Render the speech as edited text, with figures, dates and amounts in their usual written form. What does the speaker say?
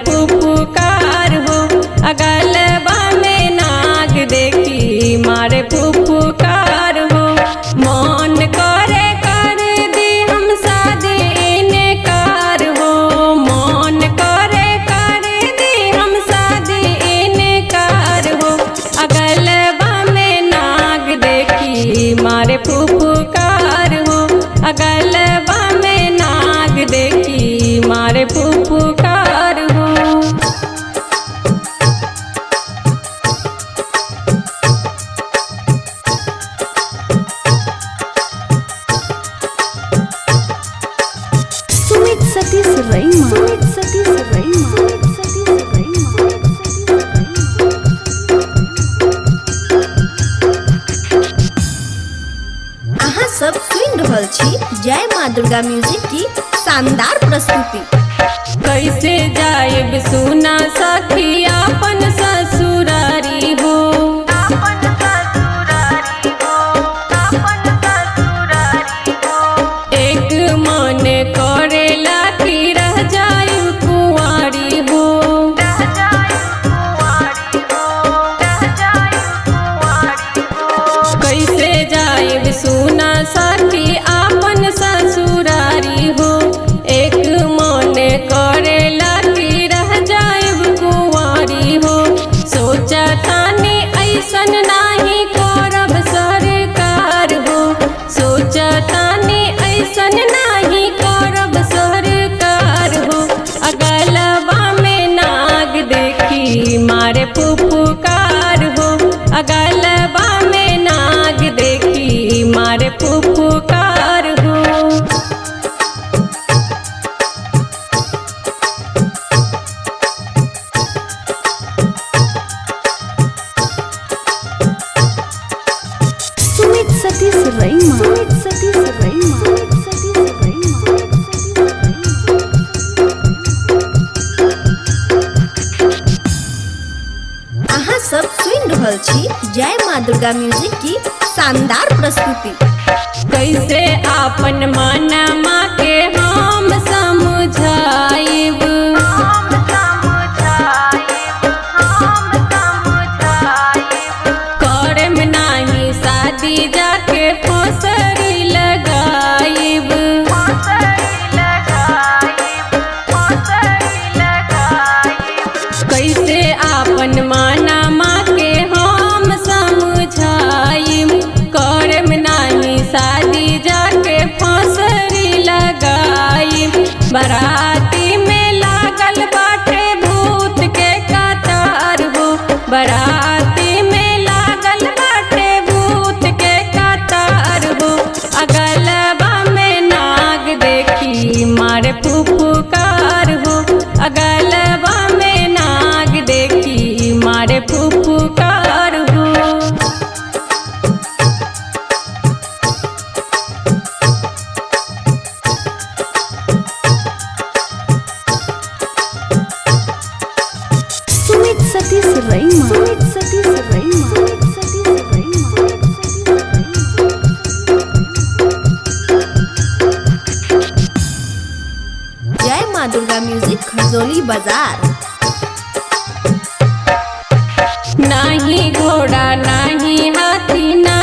फुफकार हो। अगलबा में नाग देखी मारे फुफकार हो। मन करे कर दी हम शादी इनकार हो। मन करे कर दी हम शादी इनकार हो। अगलबा में नाग देखी मारे फुफकार हो। अगलबा में नाग देखी मारे फुफकार हो। सुमित सतीश रईमा, सुमित सतीश रईमा, अहाँ सब सुन रहल छी जय माँ दुर्गा म्यूजिक की शानदार प्रस्तुति। कैसे जायब सुना सखी अपन ससुरारी हो। एक मन करेला कि रह जायब कुंवारी हो। कैसे जायब सुना सखी अपन ससुरारी हो। एक मन करेला कि रह जायब कुंवारी हो। सोचा तानी ऐसन नाही करब सरकार हो। सोचा तानी ऐसन नाही करब सरकार हो। अगलबा में नाग देखी मारे फुफकार हो। अगलबा में नाग देखी मारे फुफकार हो। सुमित सतीश रईमा, सुमित सतीश रईमा, अहाँ सब सुन रहल छी जय माँ दुर्गा म्यूजिक की शानदार प्रस्तुति। कैसे आपन मनमा के हम समझाइब। करम नाही शादी जाके फसरी लगाइब। कैसे आपन मनमा के हम समझाइब। करम नाही शादी जाके फसरी लगाइब। बराती में लागल बाटे भूत के कतार हो। बराती में लागल बाटे भूत के कतार हो। अगलबा में नाग देखी मारे फुफकार हो। अगलबा में नाग देखी मारे फुफकार हो। सुमित सतीश रईमा, सुमित सतीश रईमा, जय माँ दुर्गा म्यूजिक खरजोली बाजार। नाही घोड़ा नाही हाथी ना